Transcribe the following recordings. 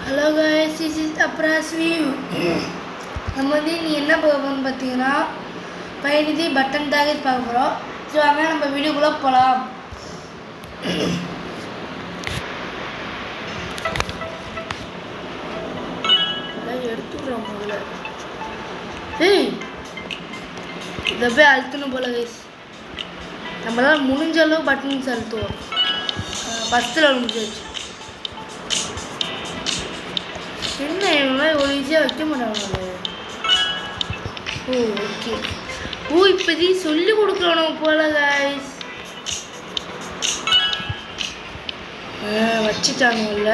Hello guys, this is Apras view. நம்ம வந்து நீ என்ன பார்க்கணும்னு பார்த்தீங்கன்னா பயணிதி பட்டன் டார்கெட் பார்க்க போகிறோம். ஸோ வாங்க நம்ம வீடியோக்குள்ளே போகலாம். எடுத்துடுறோம் முதல்ல. ஏய் இதை போய் அழுத்தணும் போல கைஸ். நம்மளால் முடிஞ்ச அளவு பட்டன்ஸ் அழுத்துவோம். ஃபஸ்ட்டில் முடிஞ்சிச்சு. என்ன இவங்க ஒரு ஈஸியாக வைக்க மாட்டாங்க. ஓ ஓகே. ஓ இப்போதி சொல்லி கொடுக்கணும் போல கைஸ். வச்சுட்டாங்கல்ல.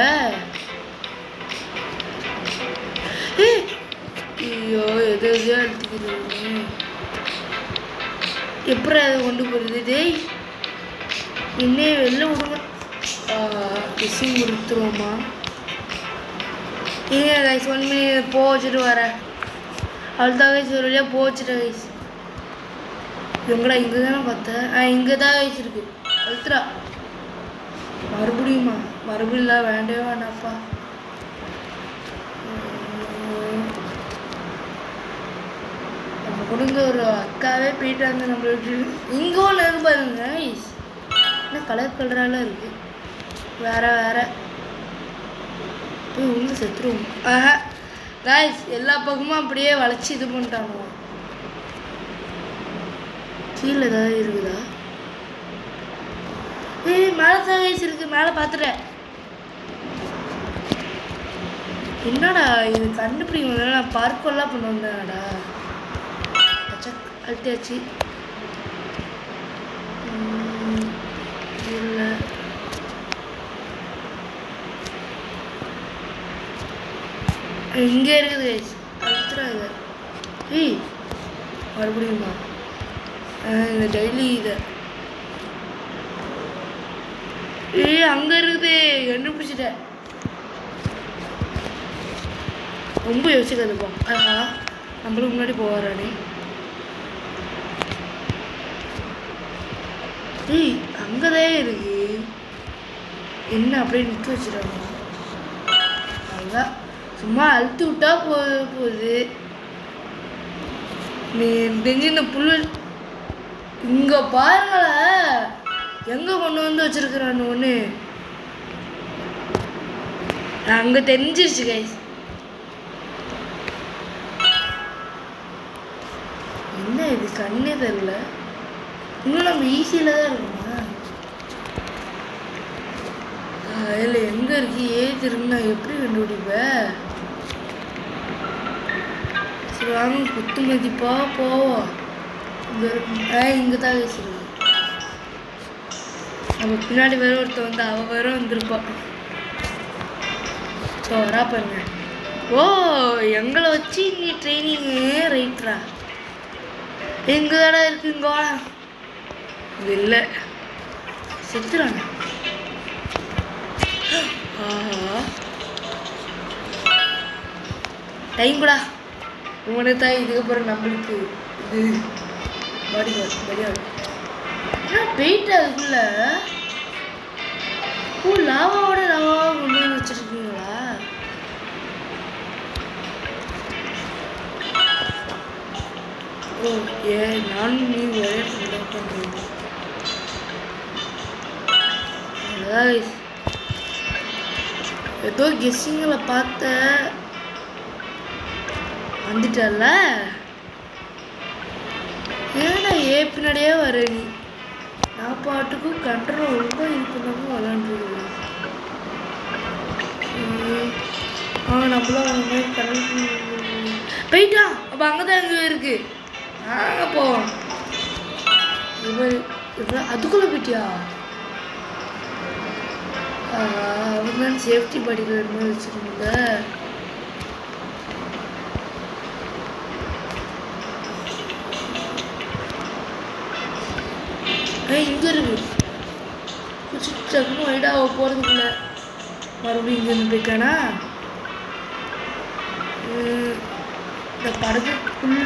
ஐயோ எது எதையோ எடுத்துக்கிறது. எப்படி அதை கொண்டு போகிறது? டேய் என்னையே வெளில விடுங்க. கிசிங் கொடுத்துருவோமா? ஏங்க கைஸ் 1 minute போ வச்சுட்டு வரேன். அவ்வளோதான் கைஸ், ஒரு வழியாக போ வச்சுட்டேன் கைஸ். எங்கடா இங்கே தானே பார்த்தேன். இங்கே தான் கைஸ் இருக்கு. அழுத்துறா மறுபடியும் வேண்டவே வேண்டாப்பா. நம்ம கொடுங்க ஒரு அக்காவே போயிட்டு வந்து நம்மளுக்கு இங்கே ஒன்று இருக்கு பாருங்க கைஸ். என்ன கலரால இருக்கு. வேற போய் உள்ள செத்துருவோம். கைஸ் எல்லா பக்கமும் அப்படியே வளைச்சி இது பண்ணிட்டாங்க. கீழே ஏதாவது இருக்குதா? மேலே தான் கைஸ் இருக்கு. மேலே பார்த்துட்டேன். என்னடா இது கண்டுபிடிக்க முடியல. நான் பார்க்கெல்லாம் பண்ண வந்தேன்டா. அழுத்தியாச்சு. இல்லை இங்கே இருக்குது கைஸ். அழுத்துறாங்க. மறுபடியுமா? இந்த டெய்லி இதை அங்கே இருக்குது. கண்டுபிடிச்சிட்டேன். ரொம்ப யோசிக்காதுப்பா. நம்மளுக்கு முன்னாடி போவாரானே. அங்கதான் இருக்கு. என்ன அப்படியே நிற்க வச்சுட்டாங்க. அதுதான் சும்மா அழுத்து விட்டா போகுது. நீ தெரிஞ்சு இந்த புல் இங்கே பாருங்களேன் எங்கே கொண்டு வந்து வச்சிருக்கிறான்னு ஒன்று. அங்கே தெரிஞ்சிருச்சு கைஸ். என்ன இது கண்ணே தெரியல. இன்னும் நம்ம ஈஸியில் தான் இருக்குமா? அதில் எங்கே இருக்கு ஏஜ் இருக்குன்னா எப்படி கண்டுபிடிப்பேன்? சரி வாங்க குத்து மதிப்பா போவோம். இங்கே இங்கே தான் வச்சிருக்கு. நம்ம பின்னாடி வேற ஒருத்தர் வந்து அவள் வேற வந்திருப்பான். ஸோ வரா பாருங்க. ஓ எங்களை வச்சு நீ ட்ரைனிங்கு ரைட்ரா. எங்கே தானே இருக்குங்க. இது இல்லை செத்துறாங்க. டைம் கூட இவனே தான். இதுக்கப்புறம் நம்மளுக்கு இது போயிட்டு அதுக்குள்ள லாவாவோட லாவாவை கொண்டு வந்து வச்சிருக்கீங்களா? ஓ நானும் நீ ஒரே பண்ணுறீங்க. ஏதோ கெஸ்ஸிங்களை பார்த்த வந்துட்டல. ஏன்னா பின்னாடியே வர நீ. நான் பாட்டுக்கும் கண்ட்ரோல் ரொம்ப இது பண்ணாமல் விளாண்டுருக்குது. நம்மளும் அவங்க மாதிரி கண்ட்ரோல் போயிட்டா. அப்போ அங்கே தான் எங்கே இருக்கு. நாங்கள் போவோம். அதுக்குள்ளே போயிட்டியா? அவங்க சேஃப்டி பாடிகள் மாதிரி வச்சுருந்தாங்க. இங்கே இருக்கு. குச்சிட்டு டக்குன்னு வைடாக போகிறதுக்குள்ள மறுபடியும் இங்கேருந்து போயிட்டானா? இந்த படத்துக்குள்ள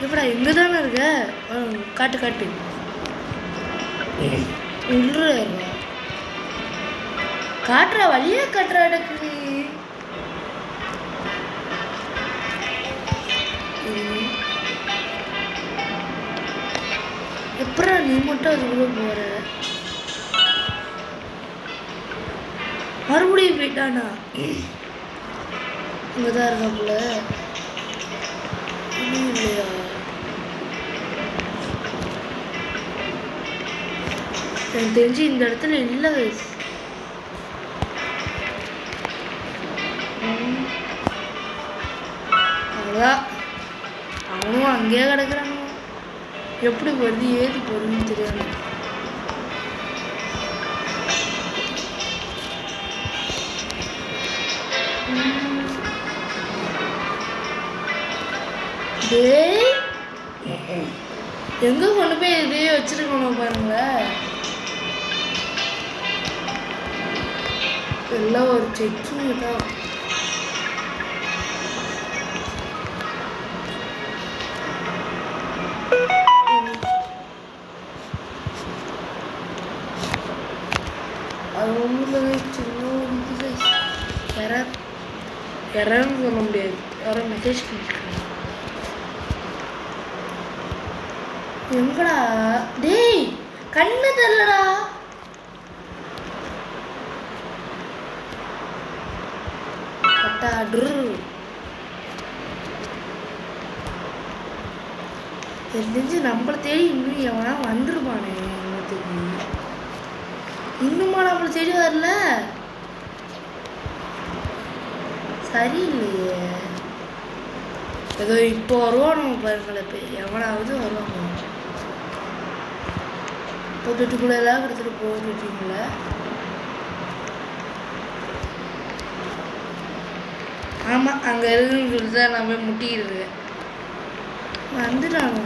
எப்படா எங்கே தானே இருக்க? காட்டு உள்ள காட்டுற வழியா காட்டுற இடக்கு எப்படா நீ மட்டும் அதுக்குள்ள போற? மறுபடியும் போயிட்டானா? இங்கதான் இருக்காப்புல. இன்னும் இல்லையா? எனக்கு தெரிஞ்சு இந்த இடத்துல இல்லை. அவ்வளோதான், அவனும் அங்கேயே கிடக்குறானு. எப்படி வருது ஏது போறதுன்னு தெரியாது. டேய் எங்க கொண்டு போய் இதையே வச்சிருக்கணும் பாருங்களேன். எல்லாம் ஒரு செக்கிங் தான். அது ஒன்றும் சின்ன ஒரு யாரும் சொல்ல முடியாது. யாரும் மெசேஜ் பண்ணிருக்காங்க. எங்கடா டேய் கண்ணு தெரியலடா. தெரிஞ்சு நம்மளை தேடி இன்னும் எவனா வந்துருப்பானே. இன்னுமா நம்மளை தேடி வரல? சரியில்லையே. ஏதோ இப்போ வருவான் நம்ம பாருங்களேன். இப்போ எவனாவது வருவாங்க. போட்டுக்குள்ள எல்லாம் எடுத்துட்டு போட்டுட்டீங்களா? ஆமாம், அங்கே இருக்குன்னு சொல்லிட்டு தான் நான் போய் முட்டிக்கிட்டு வந்துட்டானோ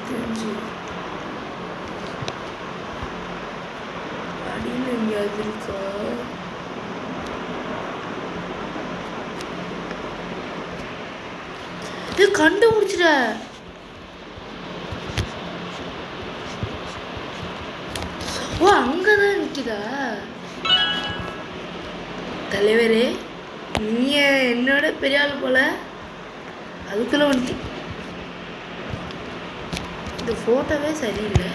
தெரிஞ்சு. அடியில் எங்கேயாவது இருக்கா? இது கண்டுபிடிச்சிட. ஓ அங்கதான் நிக்குதா? தலைவரே, நீ என்னோட பெரிய ஆள் போல. அதுக்குள்ள வந்துட்டு இந்த போட்டோவே சரியில்லை.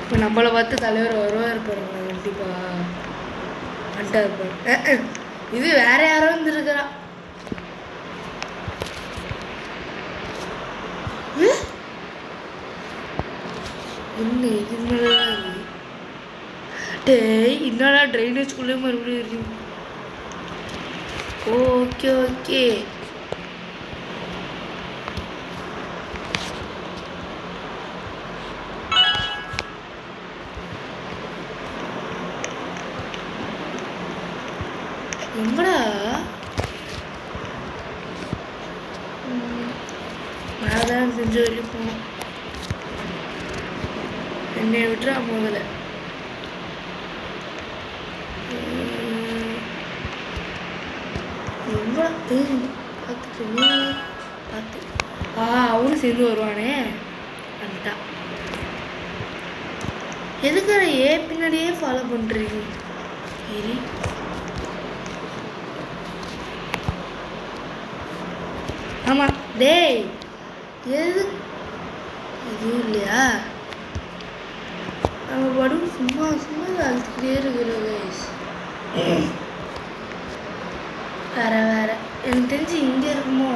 இப்போ நம்மளை பார்த்து தலைவர் வருவார் பாருங்க. கண்டிப்பா வந்துட்டா இருப்பாரு. இது வேற யாரோ வந்துருக்கிறா. என்ன இது மேலாம் டேய் என்னடா ட்ரைனேஜ்குள்ளே மறுபடியும் இருக்கு. Okay okay. எங்கடா நான் செஞ்ச வரைக்கும் போனோம். என்னை விட்டுறா முதல்ல. பார்த்து அவனும் சேர்ந்து வருவானே. வந்துட்டா. எதுக்கு பின்னாடியே ஃபாலோ பண்ணுறீங்க? சரி ஆமாம். டேய் எது எதுவும் இல்லையா? நம்ம படம் சும்மா சும்மா அழுத்துக்கிட்டே இருக்கிறது. வேற வேற எனக்கு தெரிஞ்சு இங்கே இருக்குமோ.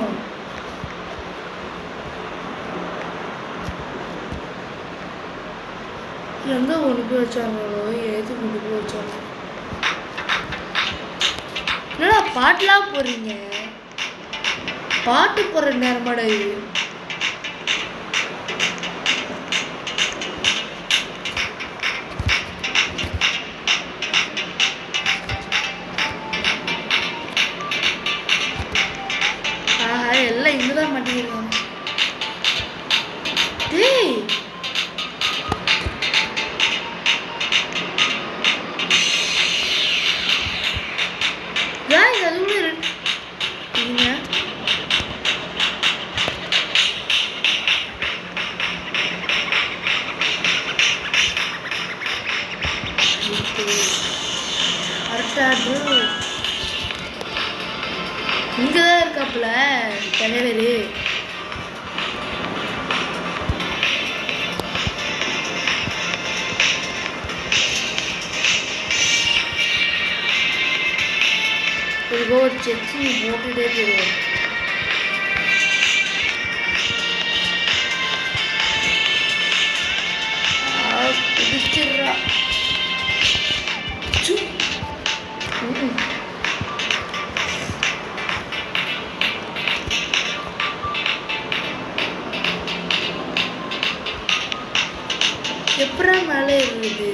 எங்கே கொண்டு போய் வச்சாங்களோ, எது கொண்டு போய் வச்சாங்க? என்னடா பாட்டுலாம் போடுறீங்க? பாட்டு போடுற நேரமாடா இது? எல்லாம் இங்கதான் மாட்டிருக்காங்க. டேய் அதுவும் வந்துட்டாப்புல தலைவர். ஒரு செச்சு போட்டுட்டே போயிடுவோம். பிடிச்சிடுறா. எப்படா மேலே இருக்குது?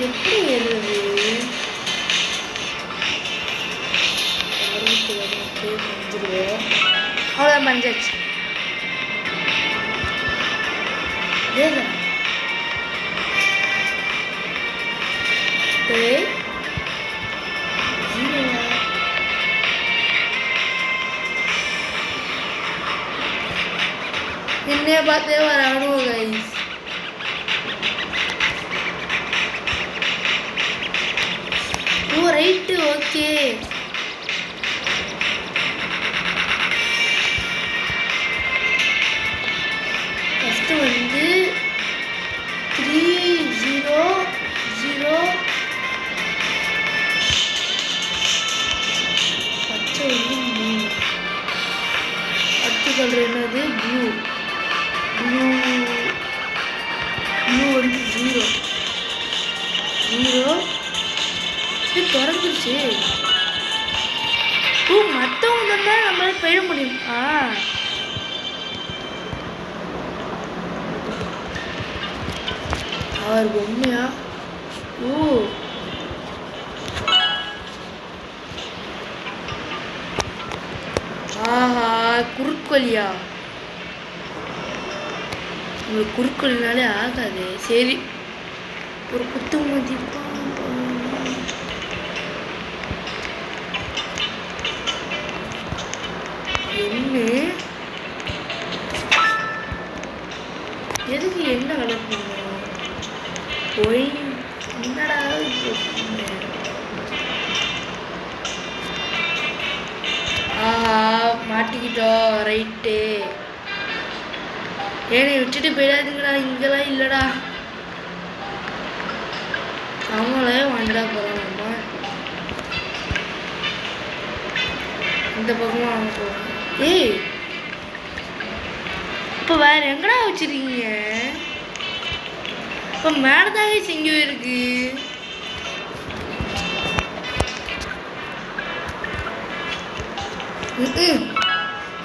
எப்படி ஏறுது? அவ்வளோ மஞ்சாச்சு. என்னைய பார்த்தே வரானுவோ கைஸ். ஓ ரைட்டு, ஓகே. ஃபஸ்ட்டு வந்து 300 பச்சை வந்து 3. அடுத்து கலர் என்னது? ப்ளூ வந்து 0 இது திறந்துருச்சு. ஓ மற்றவங்க தான் நம்மளால போயிட முடியும். அவர் பொம்மையா? ஓ ஆஹா, குறுக்கோலியா? உங்களுக்கு குறுக்கோலினாலே ஆகாது. சரி, ஒரு குத்து மதிப்பா. என்ன எதுக்கு என்ன கலர் பண்ணுவோம்? போய் என்னடா ஆஹா, மாட்டிக்கிட்டோம். ரைட்டு, ஏனை விட்டுட்டு போயிடாதுங்கடா. இங்கெல்லாம் இல்லைடா, அவங்களே வாண்டடா போகிறாங்கம்மா. இந்த பக்கமாக வாங்க போகிறோம். ஏய், இப்போ வேற எங்கடா வச்சிருக்கீங்க? இப்போ மேடதாவே செஞ்சு இருக்கு.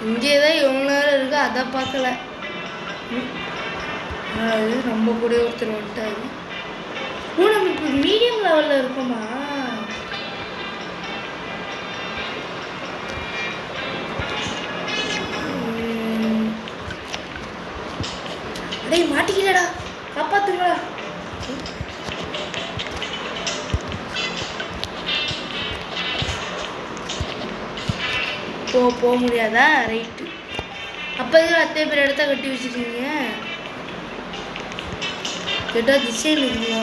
இங்கே தான் எவ்வளோ நேரம் இருக்கு, அதை பார்க்கல. அது நம்ம கூட ஒருத்தர் வந்துட்டாரு. ஓ நம்ம இப்போ மீடியம் லெவலில் இருக்கோமா? அடே மாட்டிக்கலடா, காப்பாத்துங்களா. போக முடியாதா? ரைட்டு, அப்போ அத்தனை பேர் இடத்த கட்டி வச்சுருக்கீங்க. கேட்டால் டிசைன் இருக்குங்களா?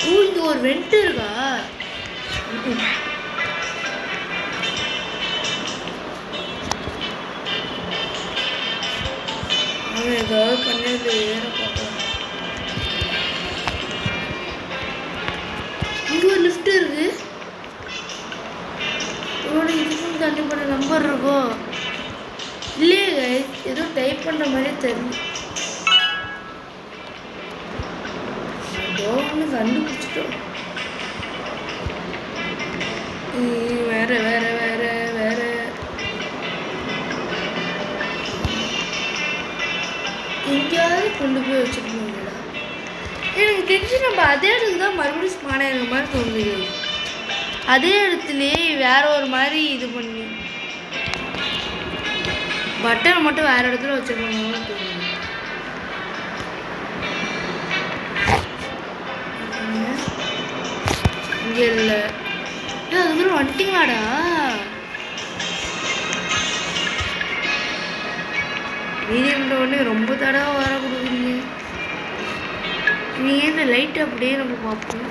ஓ இங்கே ஒரு வெண்ட் இருக்கா? அவன் ஏதாவது பண்ணது ஏற பார்க்கலாம். இங்கே ஒரு லிஃப்ட் இருக்கு. இதுக்கும் கண்டிப்பான நம்பர் இருக்கோ இல்லையே கைஸ்? ஏதோ டைப் பண்ணுற மாதிரியே தெரியும். ஏதோ ஒன்று கண்டுபிடிச்சிட்டோம். வேற வேற வேற வேற எங்கேயாவது கொண்டு போய் வச்சுருக்கோங்களா? எனக்கு தெரிஞ்சு நம்ம அதே இடத்துக்கு தான் மறுபடியும் ஸ்பான் ஆகிற மாதிரி தோணுது. அதே இடத்துலையே வேற ஒரு மாதிரி இது பண்ணி பட்டனை மட்டும் வேற இடத்துல வச்சுருக்கோம் தோணுது. இங்கே இல்லை. அதுக்குள்ள வந்துட்டீங்களாடா? மீடியம்ன்ற உடனே ரொம்ப தடவை வர கொடுக்குறீங்க. நீங்கள் இந்த லைட் அப்படியே நம்ம பார்ப்போம்.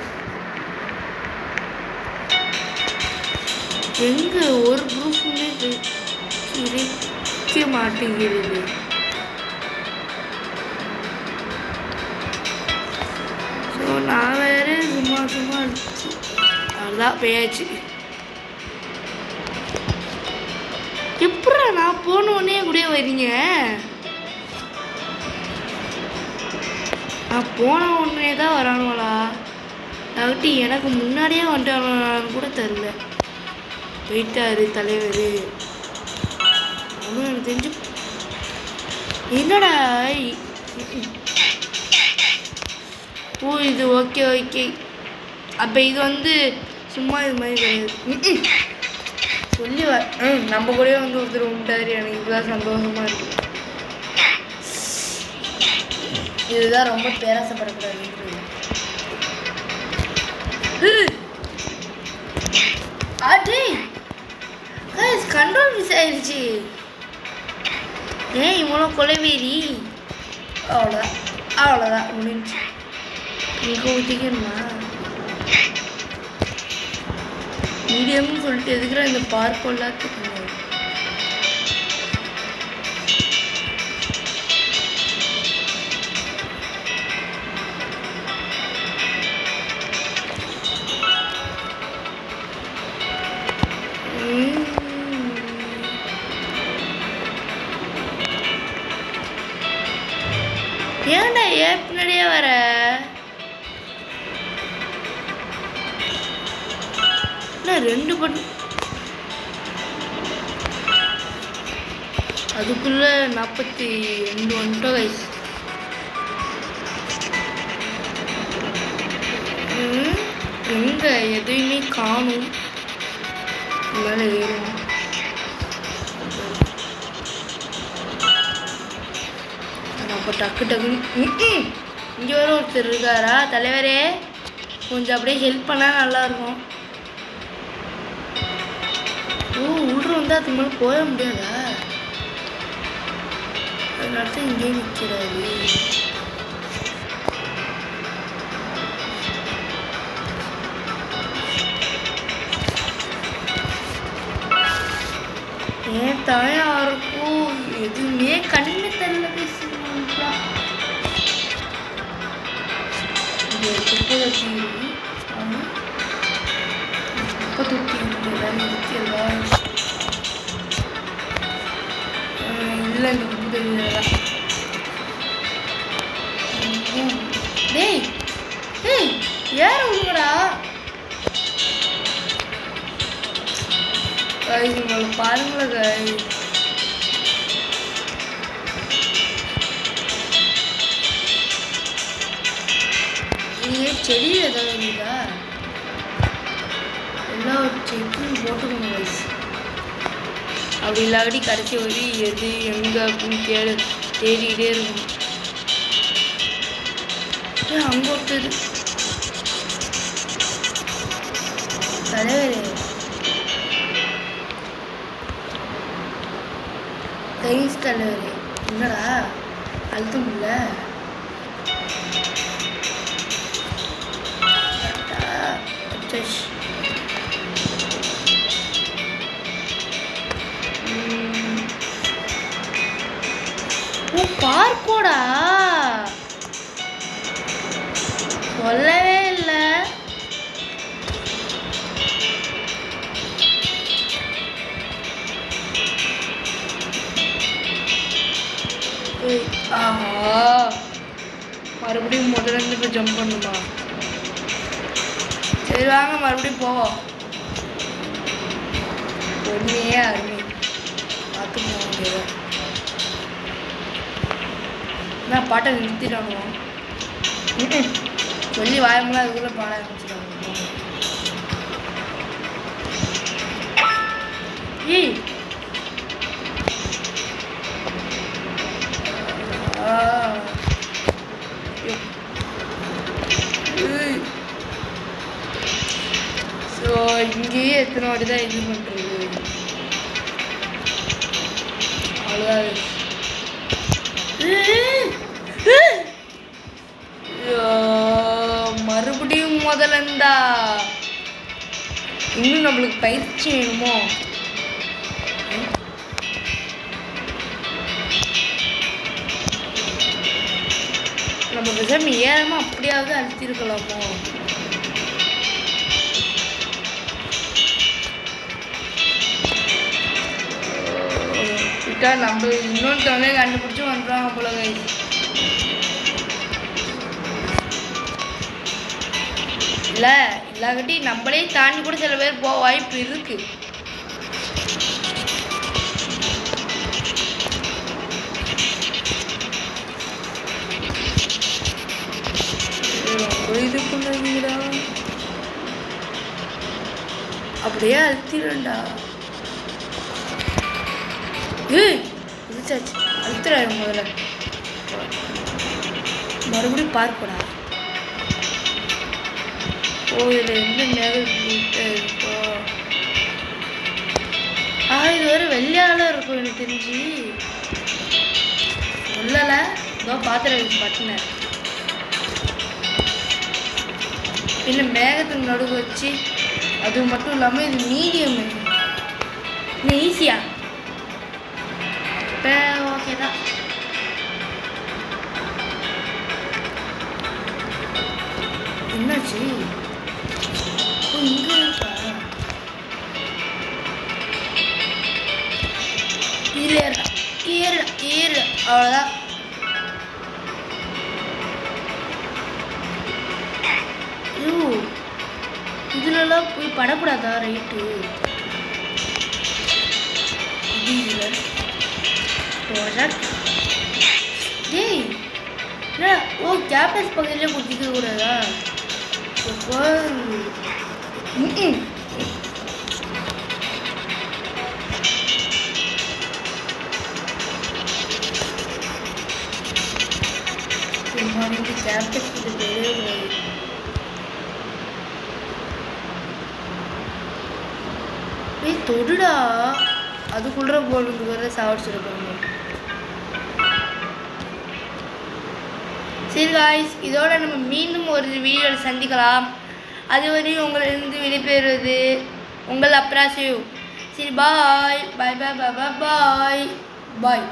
எங்கே ஒரு ப்ரூஃபுமே கிடைக்க மாட்டேங்கிறது. ஸோ நான் வேறு சும்மா சும்மா அடிச்சு அதுதான் பேயாச்சு. எப்படா நான் போனோடனே கூட வரீங்க? நான் போன உடனே தான் வரானுவலா? அதாட்டி எனக்கு முன்னாடியே வந்துட்டானு கூட தெரில. போயிட்டாரு தலைவர். ஒன்றும் எனக்கு தெரிஞ்சு என்னடா. ஓ இது ஓகே ஓகே. அப்போ இது வந்து சும்மா இது மாதிரி கிடையாது. சொல்லி நம்ம கூட வந்து ஒருத்தர் உண்டாரு. எனக்கு இப்போதான் சந்தோஷமா இருக்கு. இதுதான் ரொம்ப பேராசப்படக்கூடாது. கண்ட்ரோல் மிஸ் ஆயிடுச்சு. ஏன் இவ்வளோ கொலைவேரி? அவ்வளோதான் அவ்வளோதான் முடிஞ்சு. இங்கே ஊற்றிக்கணுமா? மீடியம்னு சொல்லிட்டு எதுக்குற இந்த பார்க் எல்லாத்துக்கும் ஏன்டா ஏன் பின்னாடியே வர? ரெண்டு பட்டு அதுக்குள்ள 42 வந்துட்டோம் கைஸ். எங்க எதையுமே காணும். மேலே ஏறும். அப்போ டக்கு டக்குன்னு இங்கே வர ஒருத்தர் இருக்காரா? தலைவரே கொஞ்சம் அப்படியே ஹெல்ப் பண்ணால் நல்லாயிருக்கும். ஓ உள்ள வந்து அதுக்கு மேலே போக முடியாதா? அதனால இங்கேயே நிற்கிறாரு. ஏன் தாயாருக்கும் எதுவுமே கண்ணில் தெரியல. இல்லை டேய் டேய் ஏற விடுங்கடா. உங்களை பாருங்கள காய். நீங்க செடியில் ஏதாவது இருந்ததா? எல்லா செடியும் போட்டுக்கோங்க வயசு. அப்படி இல்லாட்டி கடைசி வழி எது எங்கே அப்படின்னு தேடிக்கிட்டே இருக்கும். அங்கே ஒருத்தர் தலைவர். தைஸ் தலைவர் என்னடா அழுத்த முடியல? பார்க்கோடா சொல்லவே இல்லை. ஆஹா மறுபடியும் முதல்ல இருந்து இப்போ ஜம்ப் பண்ணுமா? சரி வாங்க மறுபடியும் போவோம். பொறுமையே அருமை பார்த்து போக முடியாது. நான் பாட்டை நிறுத்திடணும் சொல்லி வாயமெல்லாம் அதுக்குள்ளே பாட ஆரம்பிச்சிடுவாங்க. ஏய் ஸோ இங்கேயே எத்தனை வாட்டி தான் இது பண்ணுறது? அவ்வளோதான். நம்மளுக்கு பயிற்சி வேணுமோ? நம்ம விஷம் ஏறமா அப்படியாவது அழுத்திருக்கலாமோ? விட்டா நம்ம இன்னொருத்தவங்க கண்டுபிடிச்சி வந்துடுவாங்க போல கைஸ். இல்லை இல்லாட்டி நம்மளே தாண்டி கூட சில பேர் போக வாய்ப்பு இருக்கு. இதுக்குள்ளா அப்படியே அழுத்திடும்டா. இழுச்சாச்சு, அழுத்துறாரு முதல்ல. மறுபடியும் பார்ப்படா. ஓ இதில் எந்த நேரம் இருக்கோ? இது ஒரு வெள்ளையால இருக்கும் எனக்கு தெரிஞ்சு. சொல்லலை, இதோ பார்த்துறேன் பட்டினேன். இல்லை மேகத்துக்கு நடுவு வச்சு, அது மட்டும் இல்லாமல் இது மீடியம். இது ஈஸியா? இப்போ ஓகே தான். என்னாச்சு? இங்கே இருக்கா? இதில் ஏறா ஏறு ஏறு, அவ்வளோதான். இதுலலாம் போய் படக்கூடாதா? ரைட்டு. டேய் என்ன? ஓ கேப்டன்ஸ் பகுதியிலே குடிக்க கூடாதா? கேப்டன்ஸ் கிட்ட தெரியவே கூடாது. தொடுடா, அதுக்குள்ள போடுறது வர சாவடிச்சிருப்பாங்க. சரி காய்ஸ், இதோட நம்ம மீண்டும் ஒரு வீடியோவில் சந்திக்கலாம். அதுவரையும் உங்களிருந்து விடைபெறுவது உங்கள் அப்ராசிவ். சரி பாய் பாய் பாய் பாய் பாய் பாய்.